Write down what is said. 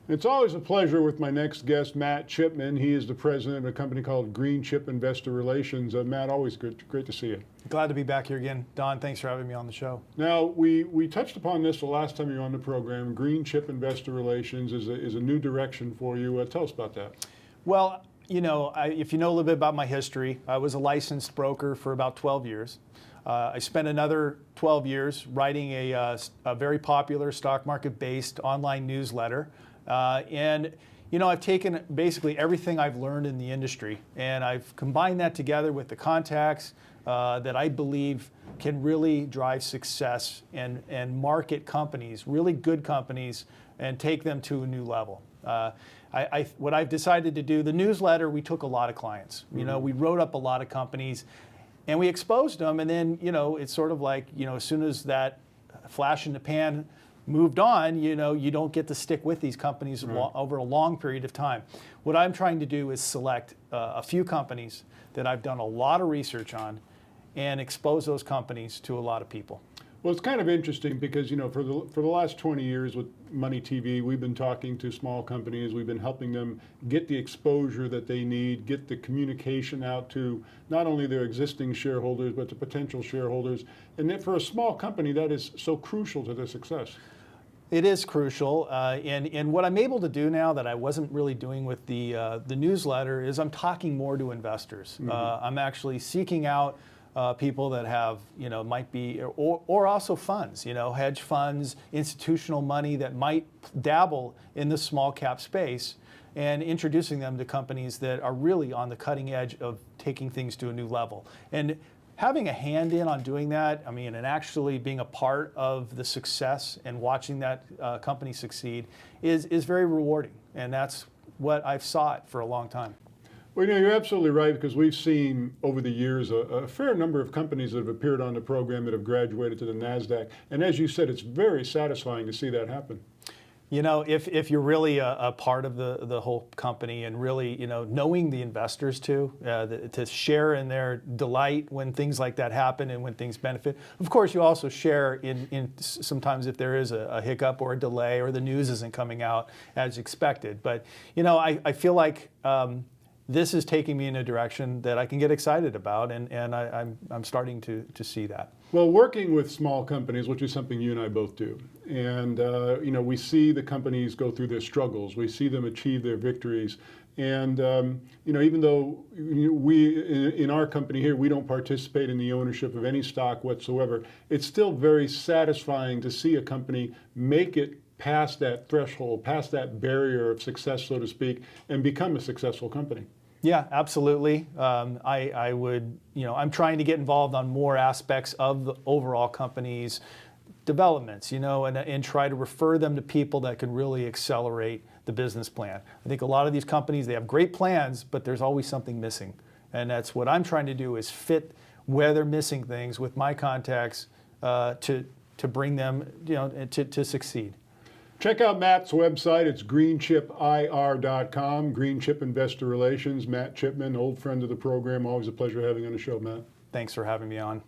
It's always a pleasure with my next guest, Matt Chipman. He is the president of a company called GreenChip Investor Relations. Matt, always great to see you. Glad to be back here again. Don, thanks for having me on the show. Now, we touched upon this the last time you were on the program. GreenChip Investor Relations is a new direction for you. Tell us about that. Well, you know, if you know a little bit about my history, I was a licensed broker for about 12 years. I spent another 12 years writing a very popular stock market-based online newsletter. And you know, I've taken basically everything I've learned in the industry and I've combined that together with the contacts that I believe can really drive success and market companies, really good companies, and take them to a new level. What I've decided to do, the newsletter, we took a lot of clients. You know, we wrote up a lot of companies and we exposed them, and then, you know, it's sort of like, you know, as soon as that flash in the pan moved on, you know, you don't get to stick with these companies over a long period of time. What I'm trying to do is select a few companies that I've done a lot of research on and expose those companies to a lot of people. Well, it's kind of interesting because, you know, for the last 20 years with MoneyTV, we've been talking to small companies. We've been helping them get the exposure that they need, get the communication out to not only their existing shareholders, but to potential shareholders. And then for a small company, that is so crucial to their success. It is crucial, and what I'm able to do now that I wasn't really doing with the newsletter is I'm talking more to investors. I'm actually seeking out people that have, you know, might be, or also funds, you know, hedge funds, institutional money that might dabble in the small cap space, and introducing them to companies that are really on the cutting edge of taking things to a new level. And having a hand in on doing that, I mean, and actually being a part of the success and watching that company succeed is very rewarding. And that's what I've sought for a long time. Well, you know, you're absolutely right, because we've seen over the years a fair number of companies that have appeared on the program that have graduated to the NASDAQ. And as you said, it's very satisfying to see that happen. You know, if you're really a part of the whole company and really, you know, knowing the investors too, to share in their delight when things like that happen and when things benefit. Of course, you also share in sometimes if there is a hiccup or a delay or the news isn't coming out as expected. But, you know, I feel like this is taking me in a direction that I can get excited about, and I'm starting to see that. Well, working with small companies, which is something you and I both do, and you know, we see the companies go through their struggles. We see them achieve their victories, and you know, even though we in our company here, we don't participate in the ownership of any stock whatsoever, it's still very satisfying to see a company make it past that threshold, past that barrier of success, so to speak, and become a successful company. Yeah, absolutely. I would, you know, I'm trying to get involved on more aspects of the overall company's developments, you know, and try to refer them to people that can really accelerate the business plan. I think a lot of these companies, they have great plans, but there's always something missing. And that's what I'm trying to do, is fit where they're missing things with my contacts to bring them, you know, to succeed. Check out Matt's website. It's greenchipir.com, GreenChip Investor Relations. Matt Chipman, old friend of the program. Always a pleasure having you on the show, Matt. Thanks for having me on.